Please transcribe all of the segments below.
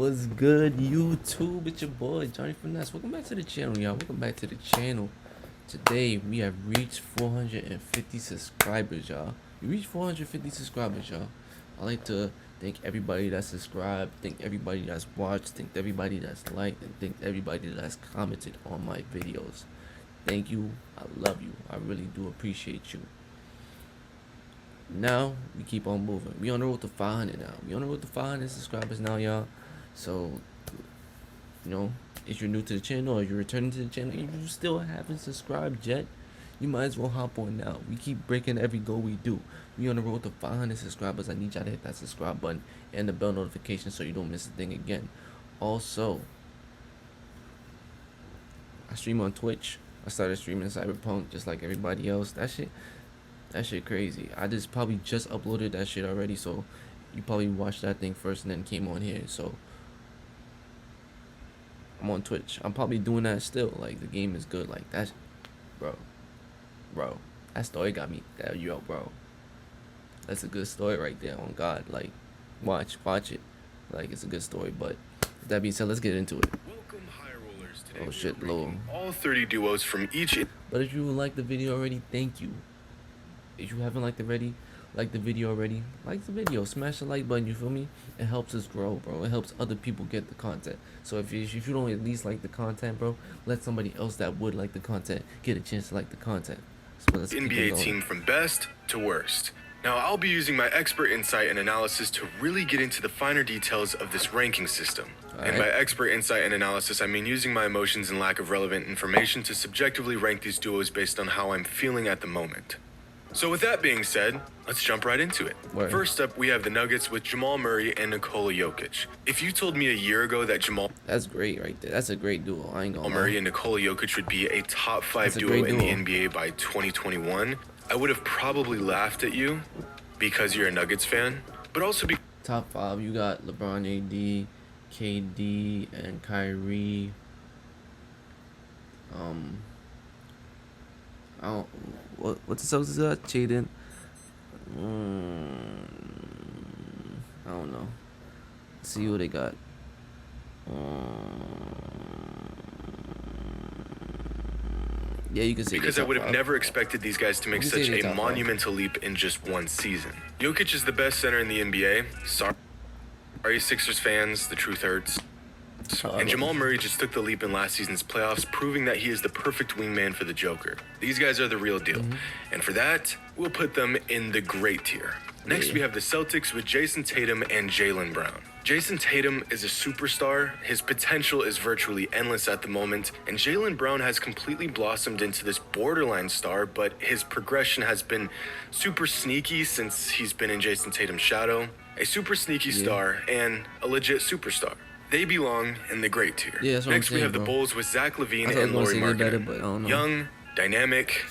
What's good, YouTube? It's your boy Johnny Finesse. Welcome back to the channel, y'all. Welcome back to the channel. Today we have reached 450 subscribers, y'all. We reached 450 subscribers, y'all. I like to thank everybody that's subscribed, thank everybody that's watched, thank everybody that's liked, and thank everybody that's commented on my videos. Thank you. I love you. I really do appreciate you. Now we keep on moving. We on the road to 500 now. We on the road to 500 subscribers now, y'all. So, you know, if you're new to the channel or you're returning to the channel and you still haven't subscribed yet, you might as well hop on now. We keep breaking every goal we do. We on the road to 500 subscribers. I need y'all to hit that subscribe button and the bell notification so you don't miss a thing again. Also, I stream on Twitch. I started streaming Cyberpunk just like everybody else. That shit crazy. I probably just uploaded that shit already, so you probably watched that thing first and then came on here. So I'm on Twitch. I'm probably doing that still. Like, the game is good. Like, that's, bro, that story got me. Yo, bro, that's a good story right there. On God, like, watch it. Like, it's a good story. But with that being said, let's get into it. Welcome, Highrollers. Today Oh shit, low. all 30 duos from each. But if you like the video already, thank you. If you haven't liked the video already, like the video, smash the like button, you feel me? It helps us grow, bro. It helps other people get the content. So if you don't at least like the content, bro, let somebody else that would like the content get a chance to like the content. So let's keep NBA going. team from best to worst. Now, I'll be using my expert insight and analysis to really get into the finer details of this ranking system. And by expert insight and analysis, I mean using my emotions and lack of relevant information to subjectively rank these duos based on how I'm feeling at the moment. So with that being said, let's jump right into it. Word. First up, we have the Nuggets with Jamal Murray and Nikola Jokic. If you told me a year ago that Jamal That's great right there. That's a great duo. I ain't gonna lie. Murray and Nikola Jokic would be a top 5 That's a duo great in the duo. NBA by 2021, I would have probably laughed at you because you're a Nuggets fan, but also because Top 5, you got LeBron, AD, KD, and Kyrie. I don't. What's the Celtics got? Jaden. I don't know. Let's see what they got. Yeah, you can say I would have never expected these guys to make You can such say a they're top monumental leap in just one season. Jokic is the best center in the NBA. Sorry, Sixers fans, the truth hurts. And Jamal Murray just took the leap in last season's playoffs, proving that he is the perfect wingman for the Joker. These guys are the real deal. And for that, we'll put them in the great tier. Next, we have the Celtics with Jason Tatum and Jaylen Brown. Jason Tatum is a superstar. His potential is virtually endless at the moment, and Jaylen Brown has completely blossomed into this borderline star, but his progression has been super sneaky since he's been in Jason Tatum's shadow. A super sneaky star and a legit superstar. They belong in the great tier. Yeah, that's what Next, I'm saying, we have the bro. Bulls with Zach LaVine I thought I and was Lauri gonna say they better, Markkanen. but I don't know. Young, dynamic,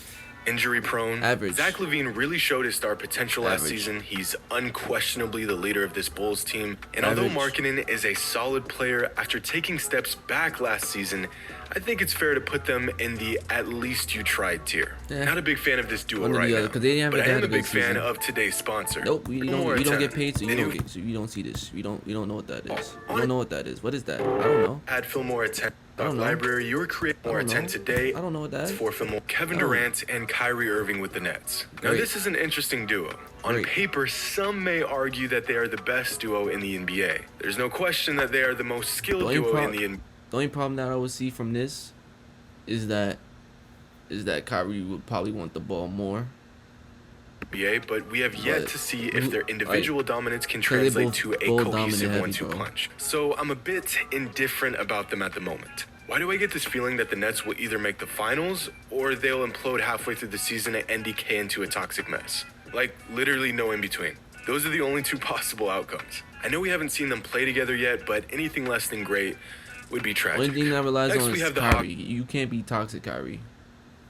injury-prone. Average. Zach LaVine really showed his star potential last Average. season. He's unquestionably the leader of this Bulls team. And although Average. Markkanen is a solid player, after taking steps back last season, I think it's fair to put them in the at least you tried tier. Yeah. Not a big fan of this duo One or the right other, now, 'cause they haven't but I had am a a good big fan season. of today's sponsor. Nope, we More don't get attention. paid, so They do you don't see this. We don't know what that is. We don't know what that is. What is that? I don't know. Add Fillmore at I don't know. Library. You're creating more I don't know. 10 today. I don't know what that is. For Fillmore, Kevin Oh. Durant and Kyrie Irving with the Nets. Now, Great. this is an interesting duo. On Great. paper, some may argue that they are the best duo in the NBA. There's no question that they are the most skilled The only duo pro- in the NBA. The only problem that I would see from this is that Kyrie would probably want the ball more. But we have yet But to see if their like, individual dominance can 'cause they translate both- to a both cohesive dominant 1-2 heavy, bro. punch. So I'm a bit indifferent about them at the moment. Why do I get this feeling that the Nets will either make the finals or they'll implode halfway through the season and decay into a toxic mess? Like, literally no in between. Those are the only two possible outcomes. I know we haven't seen them play together yet, but anything less than great would be tragic. Only thing that relies Next, on we is have the Kyrie. You can't be toxic, Kyrie.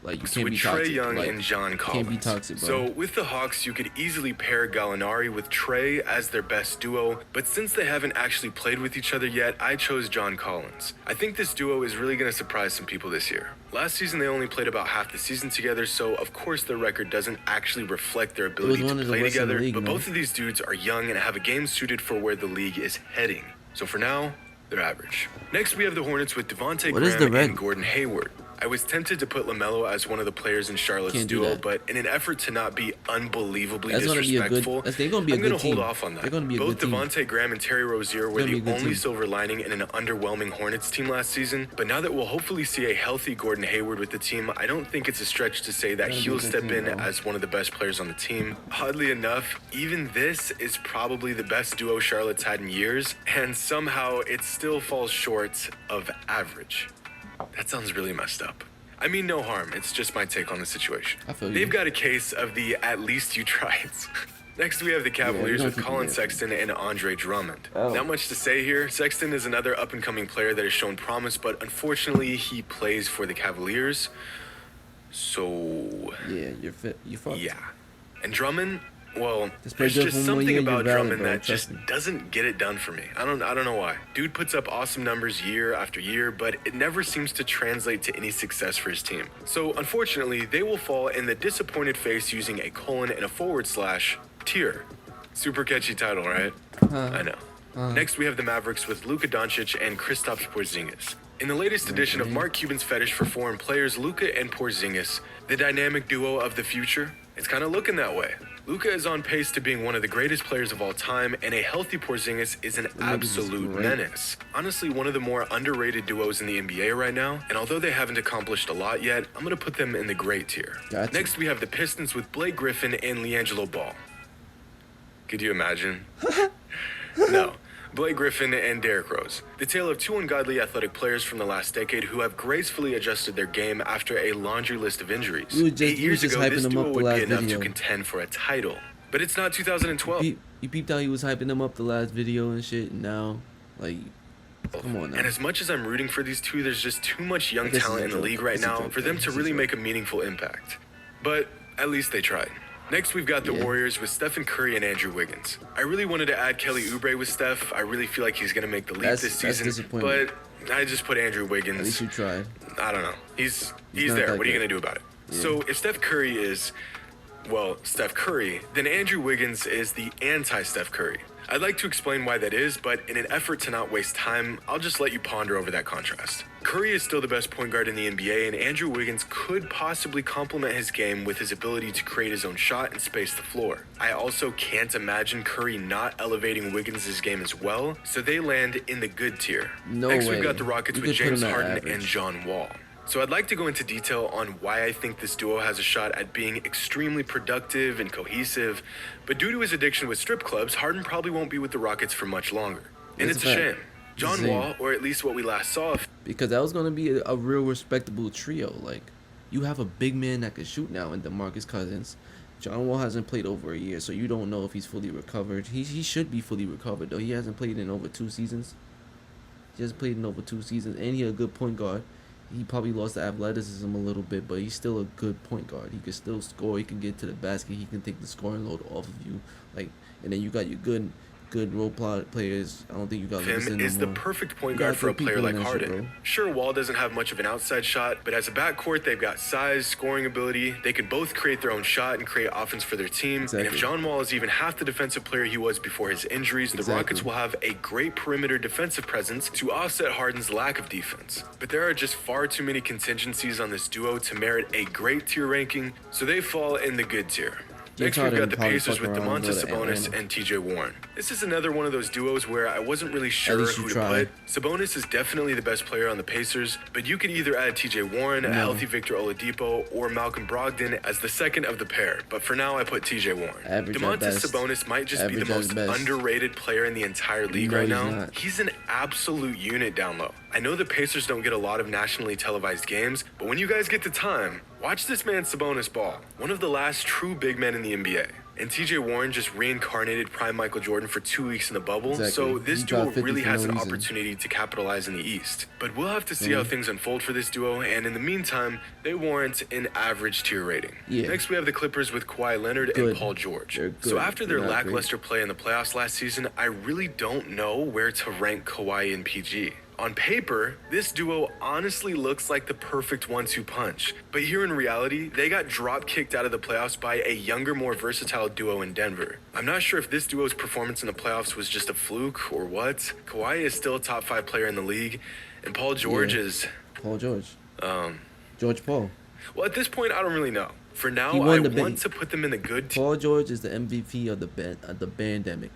Like, you can't with be Trae toxic. Young Like, and John Collins. can't be toxic, bro. So with the Hawks, you could easily pair Gallinari with Trae as their best duo, but since they haven't actually played with each other yet, I chose John Collins. I think this duo is really going to surprise some people this year. Last season, they only played about half the season together, so of course their record doesn't actually reflect their ability one to of the play worst in the together, league, but man. both of these dudes are young and have a game suited for where the league is heading. So for now, They're average. Next, we have the Hornets with Devontae What is the Graham red? and Gordon Hayward. I was tempted to put Lamelo as one of the players in Charlotte's Can't do duo, that. but in an effort to not be unbelievably That's gonna be a good. disrespectful, They're gonna be a I'm good going to hold team. off on that. They're gonna be a Both good team. Devontae Graham and Terry Rozier were It's gonna the be a good only team. silver lining in an underwhelming Hornets team last season, but now that we'll hopefully see a healthy Gordon Hayward with the team, I don't think it's a stretch to say that It's gonna be he'll a good step team, in bro. as one of the best players on the team. Oddly enough, even this is probably the best duo Charlotte's had in years, and somehow it still falls short of average. That sounds really messed up. I mean, no harm. It's just my take on the situation. I feel you. They've got a case of the at least you tried. Next, we have the Cavaliers don't with keep Colin doing that. Sexton and Andre Drummond. Oh. Not much to say here. Sexton is another up-and-coming player that has shown promise, but unfortunately, he plays for the Cavaliers. So, Yeah, you're fit. You fucked. yeah. And Drummond, well, Just play there's good just for 1 more something year, about you're valid, Drummond bro. that Trust just me. doesn't get it done for me. I don't know why. Dude puts up awesome numbers year after year, but it never seems to translate to any success for his team. So unfortunately, they will fall in the disappointed face using a colon and a / tier. Super catchy title, right? I know. Next, we have the Mavericks with Luka Doncic and Kristaps Porzingis. In the latest edition of Mark Cuban's fetish for foreign players, Luka and Porzingis, the dynamic duo of the future, it's kind of looking that way. Luka is on pace to being one of the greatest players of all time, and a healthy Porzingis is an absolute great. menace. Honestly, one of the more underrated duos in the NBA right now, and although they haven't accomplished a lot yet, I'm going to put them in the great tier. Gotcha. Next, we have the Pistons with Blake Griffin and Liangelo Ball. Could you imagine? No. Blake Griffin and Derrick Rose. The tale of two ungodly athletic players from the last decade who have gracefully adjusted their game after a laundry list of injuries. You were just- 8 you years was just ago, hyping this them duo up the would last be enough video. to contend for a title. But it's not 2012. You peeped out he was hyping them up the last video and shit, and now, like, come on now. And as much as I'm rooting for these two, there's just too much young I guess talent in it's a the joke. league right It's a now joke, for them yeah. to It's a really joke. make a meaningful impact. But at least they tried. Next, we've got the Yeah. Warriors with Stephen Curry and Andrew Wiggins. I really wanted to add Kelly Oubre with Steph. I really feel like he's going to make the leap That's- this that's season. disappointing. But I just put Andrew At Wiggins. least you tried. I don't know. He's not there. that What are you good. going to do about it? Yeah. So if Steph Curry is, well, Steph Curry, then Andrew Wiggins is the anti-Steph Curry. I'd like to explain why that is, but in an effort to not waste time, I'll just let you ponder over that contrast. Curry is still the best point guard in the NBA, and Andrew Wiggins could possibly complement his game with his ability to create his own shot and space the floor. I also can't imagine Curry not elevating Wiggins' game as well, so they land in the good tier. No Next, way. we've got the Rockets You with could put James him at Harden average. and John Wall. So I'd like to go into detail on why I think this duo has a shot at being extremely productive and cohesive, but due to his addiction with strip clubs, Harden probably won't be with the Rockets for much longer. And That's it's a a fact. shame. John It's a shame. Wall, or at least what we last saw of Because that was gonna be a real respectable trio. Like, you have a big man that can shoot now in DeMarcus Cousins. John Wall hasn't played over a year, so you don't know if he's fully recovered. He should be fully recovered though. He hasn't played in over 2 seasons. He hasn't played in over 2 seasons, and he a good point guard. He probably lost the athleticism a little bit, but he's still a good point guard. He can still score. He can get to the basket. He can take the scoring load off of you. Like, and then you got your good role players. I don't think you got him no is the more. perfect point You guard got for a good player people like in that shit, Harden. bro. Sure, Wall doesn't have much of an outside shot, but as a backcourt, they've got size, scoring ability. They can both create their own shot and create offense for their team. And if Exactly. John Wall is even half the defensive player he was before his injuries, the Exactly. Rockets will have a great perimeter defensive presence to offset Harden's lack of defense. But there are just far too many contingencies on this duo to merit a great tier ranking, so they fall in the good tier. James Next, we've Harden got the probably Pacers fuck with around and go Domantas to Sabonis Atlanta. and TJ Warren. This is another one of those duos where I wasn't really sure least you who to tried. put. Sabonis is definitely the best player on the Pacers, but you could either add TJ Warren, a No. healthy Victor Oladipo, or Malcolm Brogdon as the second of the pair. But for now, I put TJ Warren. Average at Domantas best. Sabonis might just be the Average at most best. underrated player in the entire league No, right he's now. not. He's an absolute unit down low. I know the Pacers don't get a lot of nationally televised games, but when you guys get the time, watch this man Sabonis ball. One of the last true big men in the NBA. And TJ Warren just reincarnated prime Michael Jordan for 2 weeks in the bubble, Exactly. so this He duo dropped 50 really for has no an reason. opportunity to capitalize in the East. But we'll have to see how things unfold for this duo, and in the meantime, they warrant an average tier rating. Yeah. Next, we have the Clippers with Kawhi Leonard Good. and Paul George. They're So good. after their They're not lackluster play in the playoffs last season, I really don't know where to rank Kawhi and PG. On paper, this duo honestly looks like the perfect 1-2 punch. But here in reality, they got drop-kicked out of the playoffs by a younger, more versatile duo in Denver. I'm not sure if this duo's performance in the playoffs was just a fluke or what. Kawhi is still a top 5 player in the league, and Paul George is... Paul George. George Paul. Well, at this point, I don't really know. For now, I want to put them in the good Paul George is the MVP of the pandemic.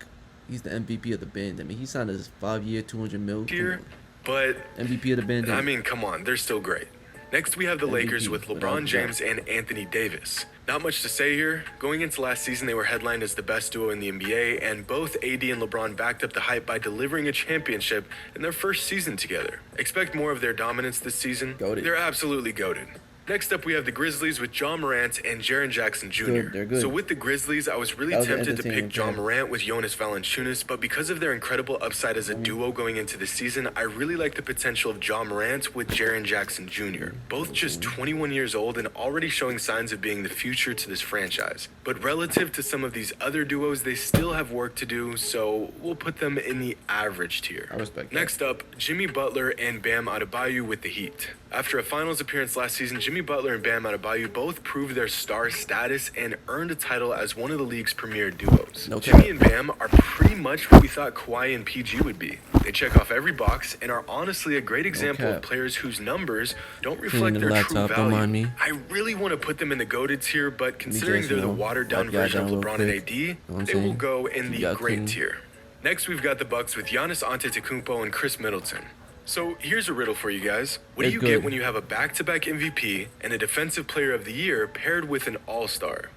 He's the MVP of the pandemic. He signed a 5-year, $200 million tier, but MVP of the pandemic. I mean, come on, they're still great. Next, we have the Lakers with LeBron James and Anthony Davis. Not much to say here. Going into last season, they were headlined as the best duo in the NBA, and both AD and LeBron backed up the hype by delivering a championship in their first season together. Expect more of their dominance this season. Goated. They're absolutely goated. Next up, we have the Grizzlies with John Morant and Jaren Jackson Jr. They're good. So with the Grizzlies, I was really tempted to pick John Morant with Jonas Valanciunas, but because of their incredible upside as a duo going into the season, I really like the potential of John Morant with Jaren Jackson Jr. Both just 21 years old and already showing signs of being the future to this franchise. But relative to some of these other duos, they still have work to do, so we'll put them in the average tier. I respect that. Next up, Jimmy Butler and Bam Adebayo with the Heat. After a finals appearance last season, Jimmy Butler and Bam Adebayo both proved their star status and earned a title as one of the league's premier duos. Jimmy and Bam are pretty much what we thought Kawhi and PG would be. They check off every box and are honestly a great example of players whose numbers don't reflect their true value. I really want to put them in the GOATed tier, but considering they're the watered-down version of LeBron and AD, they will go in the great tier. Next, we've got the Bucks with Giannis Antetokounmpo and Chris Middleton. So here's a riddle for you guys. What do you get when you have a back-to-back MVP and a Defensive Player of the Year paired with an All-Star?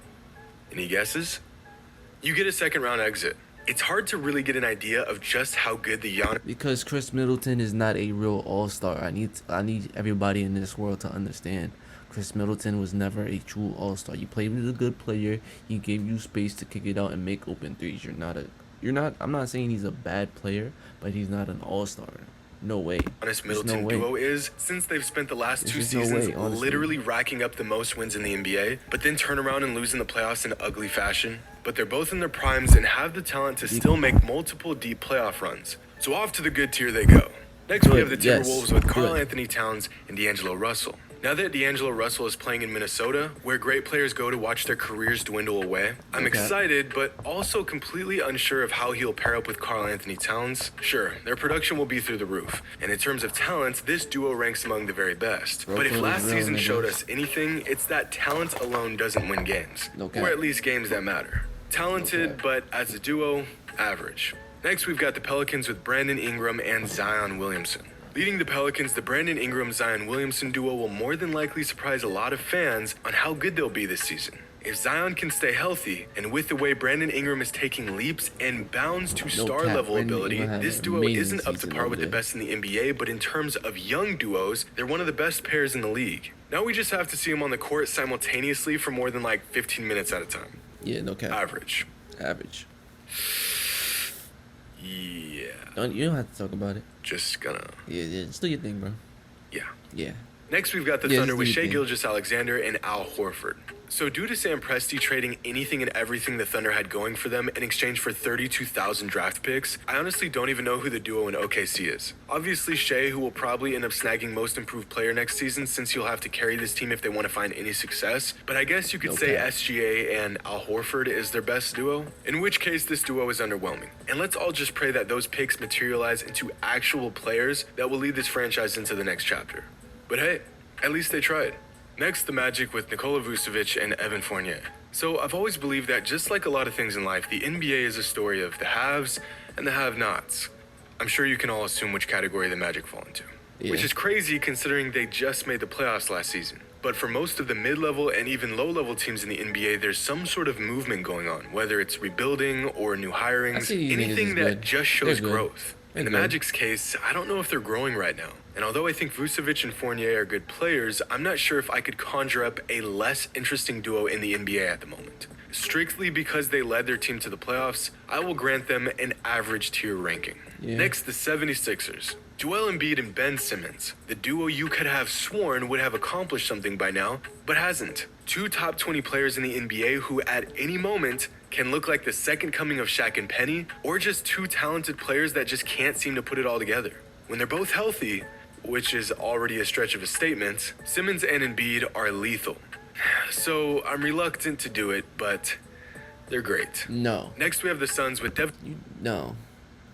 Any guesses? You get a second-round exit. It's hard to really get an idea of just how good the Giannis... Because Chris Middleton is not a real All-Star. I need everybody in this world to understand. Chris Middleton was never a true All-Star. You played with a good player. He gave you space to kick it out and make open threes. I'm not saying he's a bad player, but he's not an All-Star. No way. Giannis Middleton duo is, since they've spent the last 2 seasons literally racking up the most wins in the NBA, but then turn around and lose in the playoffs in ugly fashion. But they're both in their primes and have the talent to still make multiple deep playoff runs. So off to the good tier they go. Next, we have the Timberwolves with Karl Anthony Towns and D'Angelo Russell. Now that D'Angelo Russell is playing in Minnesota, where great players go to watch their careers dwindle away, I'm excited, but also completely unsure of how he'll pair up with Karl Anthony Towns. Sure, their production will be through the roof, and in terms of talent, this duo ranks among the very best. But if last season showed us anything, it's that talent alone doesn't win games, or at least games that matter. Talented, but as a duo, average. Next, we've got the Pelicans with Brandon Ingram and Zion Williamson. Leading the Pelicans, the Brandon Ingram-Zion Williamson duo will more than likely surprise a lot of fans on how good they'll be this season. If Zion can stay healthy, and with the way Brandon Ingram is taking leaps and bounds to star-level ability, this duo isn't up to par with the best in the NBA, but in terms of young duos, they're one of the best pairs in the league. Now we just have to see them on the court simultaneously for more than 15 minutes at a time. Yeah, no cap. Average. Yeah. You don't have to talk about it. Just gonna... Yeah. Just do your thing, bro. Yeah. Next, we've got the Thunder with Shai Gilgeous-Alexander and Al Horford. So due to Sam Presti trading anything and everything the Thunder had going for them in exchange for 32,000 draft picks, I honestly don't even know who the duo in OKC is. Obviously Shai, who will probably end up snagging Most Improved Player next season since he'll have to carry this team if they want to find any success, but I guess you could say SGA and Al Horford is their best duo, in which case this duo is underwhelming. And let's all just pray that those picks materialize into actual players that will lead this franchise into the next chapter. But hey, at least they tried. Next, the Magic with Nikola Vucevic and Evan Fournier. So I've always believed that just like a lot of things in life, the NBA is a story of the haves and the have-nots. I'm sure you can all assume which category the Magic fall into. Which is crazy considering they just made the playoffs last season. But for most of the mid-level and even low-level teams in the NBA, there's some sort of movement going on, whether it's rebuilding or new hirings, anything that just shows growth. In the Magic's case, I don't know if they're growing right now. And although I think Vucevic and Fournier are good players, I'm not sure if I could conjure up a less interesting duo in the NBA at the moment. Strictly because they led their team to the playoffs, I will grant them an average tier ranking. Next, the 76ers. Joel Embiid and Ben Simmons, the duo you could have sworn would have accomplished something by now, but hasn't. Two top 20 players in the NBA who at any moment can look like the second coming of Shaq and Penny, or just two talented players that just can't seem to put it all together. When they're both healthy, which is already a stretch of a statement, Simmons and Embiid are lethal. So I'm reluctant to do it, but they're great. No. Next, we have the Suns with No.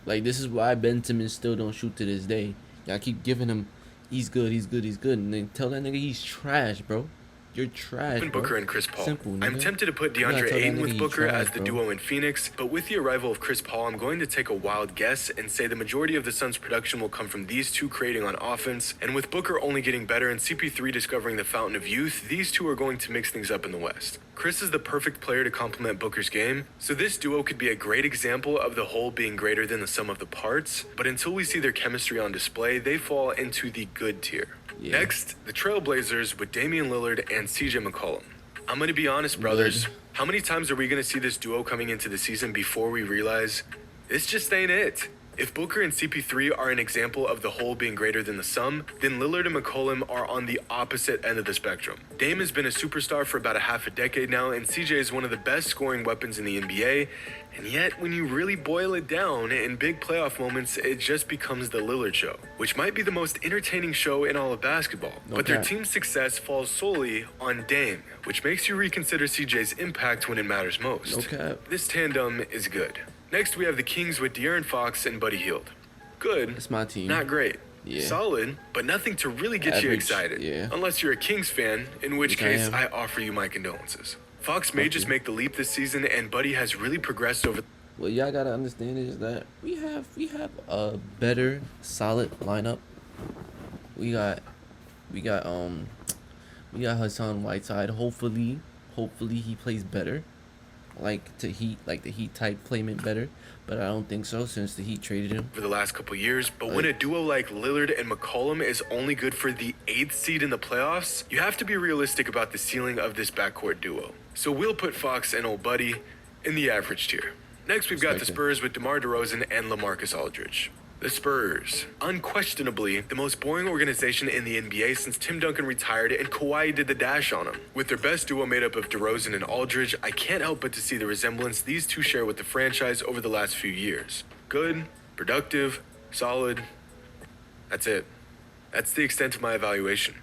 Like, this is why Ben Simmons still don't shoot to this day. Y'all keep giving him, he's good, and then tell that nigga he's trash, bro. You're trash, bro. Booker and Chris Paul. Simple, nigga. I'm tempted to put You gotta DeAndre tell that Ayton nigga with he's Booker trash, as the bro. duo in Phoenix, but with the arrival of Chris Paul, I'm going to take a wild guess and say the majority of the Suns' production will come from these two creating on offense, and with Booker only getting better and CP3 discovering the fountain of youth, these two are going to mix things up in the West. Chris is the perfect player to complement Booker's game, so this duo could be a great example of the whole being greater than the sum of the parts, but until we see their chemistry on display, they fall into the good tier. Yeah. Next, the Trailblazers with Damian Lillard and CJ McCollum. I'm going to be honest, brothers. How many times are we going to see this duo coming into the season before we realize this just ain't it? If Booker and CP3 are an example of the whole being greater than the sum, then Lillard and McCollum are on the opposite end of the spectrum. Dame has been a superstar for about a half a decade now, and CJ is one of the best scoring weapons in the NBA. And yet, when you really boil it down, in big playoff moments, it just becomes the Lillard show, which might be the most entertaining show in all of basketball. But their team's success falls solely on Dame, which makes you reconsider CJ's impact when it matters most. Okay. This tandem is good. Next, we have the Kings with De'Aaron Fox and Buddy Hield. Good. That's my team. Not great. Yeah. Solid, but nothing to really get you Average, excited. yeah. Unless you're a Kings fan, in which Which case I I offer you my condolences. Fox may just make the leap this season, and Buddy has really progressed over. What y'all gotta understand is that we have a better, solid lineup. We got Hassan Whiteside. Hopefully he plays better. Like the Heat type playment better, but I don't think so since the Heat traded him For the last couple years, but when a duo like Lillard and McCollum is only good for the 8th seed in the playoffs, you have to be realistic about the ceiling of this backcourt duo. So we'll put Fox and old Buddy in the average tier. Next, we've got the Spurs with DeMar DeRozan and LaMarcus Aldridge. The Spurs, unquestionably the most boring organization in the NBA since Tim Duncan retired and Kawhi did the dash on him. With their best duo made up of DeRozan and Aldridge, I can't help but to see the resemblance these two share with the franchise over the last few years. Good, productive, solid. That's it. That's the extent of my evaluation.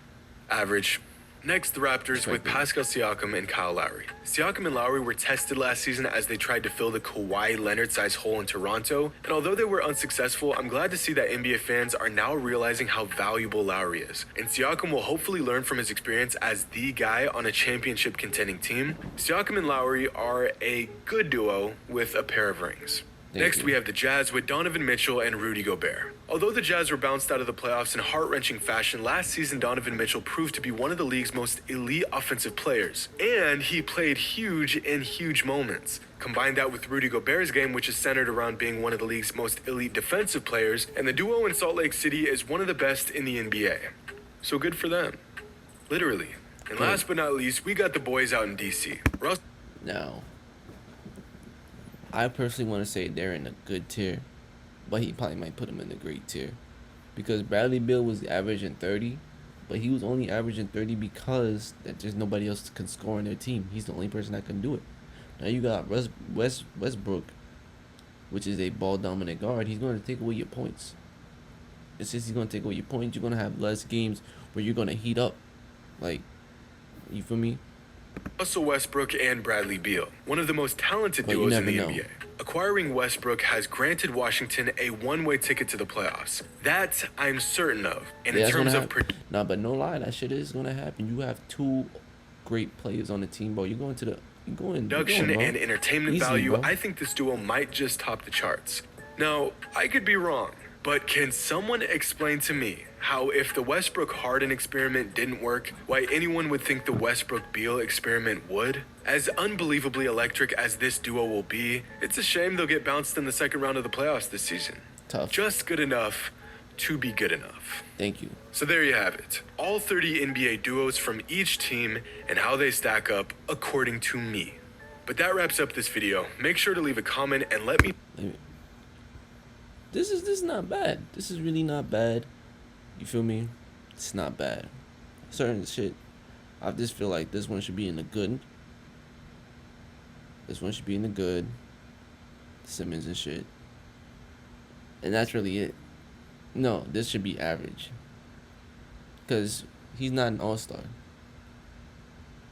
Average. Next, the Raptors with Pascal Siakam and Kyle Lowry. Siakam and Lowry were tested last season as they tried to fill the Kawhi Leonard-sized hole in Toronto, and although they were unsuccessful, I'm glad to see that NBA fans are now realizing how valuable Lowry is, and Siakam will hopefully learn from his experience as the guy on a championship contending team. Siakam and Lowry are a good duo with a pair of rings. Next, we have the Jazz with Donovan Mitchell and Rudy Gobert. Although the Jazz were bounced out of the playoffs in heart-wrenching fashion, last season Donovan Mitchell proved to be one of the league's most elite offensive players. And he played huge in huge moments. Combine that with Rudy Gobert's game, which is centered around being one of the league's most elite defensive players, and the duo in Salt Lake City is one of the best in the NBA. So good for them. Literally. And last but not least, we got the boys out in DC. now. I personally want to say they're in a good tier, but he probably might put them in the great tier, because Bradley Beal was averaging 30, but he was only averaging 30 because that there's nobody else that can score in their team. He's the only person that can do it. Now you got Westbrook, which is a ball dominant guard. He's going to take away your points. And since he's going to take away your points, you're going to have less games where you're going to heat up. Like, you feel me? Russell Westbrook and Bradley Beal, one of the most talented duos in the NBA. Acquiring Westbrook has granted Washington a one-way ticket to the playoffs. That I'm certain of. And in terms of but no lie, that shit is gonna happen. You have two great players on the team, bro. You're going, production and entertainment value, bro. I think this duo might just top the charts. Now, I could be wrong, but can someone explain to me how, if the Westbrook-Harden experiment didn't work, why anyone would think the Westbrook-Beal experiment would? As unbelievably electric as this duo will be, it's a shame they'll get bounced in the second round of the playoffs this season. Tough. Just good enough to be good enough. Thank you. So there you have it. All 30 NBA duos from each team and how they stack up according to me. But that wraps up this video. Make sure to leave a comment and let me... This is not bad. This is really not bad. You feel me? It's not bad. Certain shit, I just feel like this one should be in the good. This one should be in the good. Simmons and shit. And that's really it. No, this should be average. Because he's not an all-star.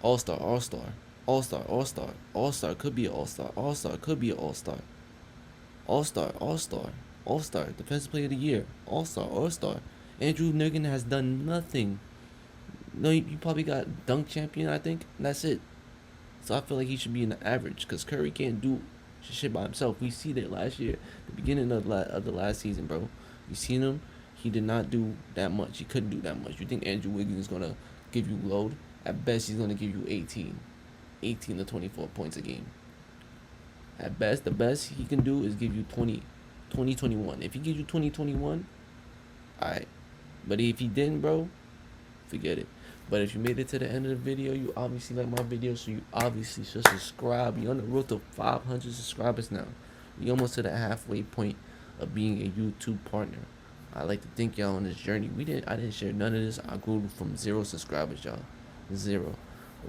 All-star, all-star. All-star, all-star. All-star could be an all-star. All-star could be an all-star. All-star, all-star. All-star. Defensive player of the year. All-star, all-star. Andrew Nugent has done nothing. No, you probably got dunk champion, I think. And that's it. So I feel like he should be in the average. Because Curry can't do shit by himself. We see that last year. The beginning of the last season, bro. You seen him? He did not do that much. He couldn't do that much. You think Andrew Wiggins is going to give you load? At best, he's going to give you 18 to 24 points a game. At best, the best he can do is give you 20, 21. If he gives you 20, 21, alright. But if he didn't, bro, forget it. But if you made it to the end of the video, you obviously like my video, so you obviously should subscribe. You're on the road to 500 subscribers now. We almost to the halfway point of being a YouTube partner. I like to thank y'all on this journey. I didn't share none of this. I grew from 0 subscribers, y'all. 0.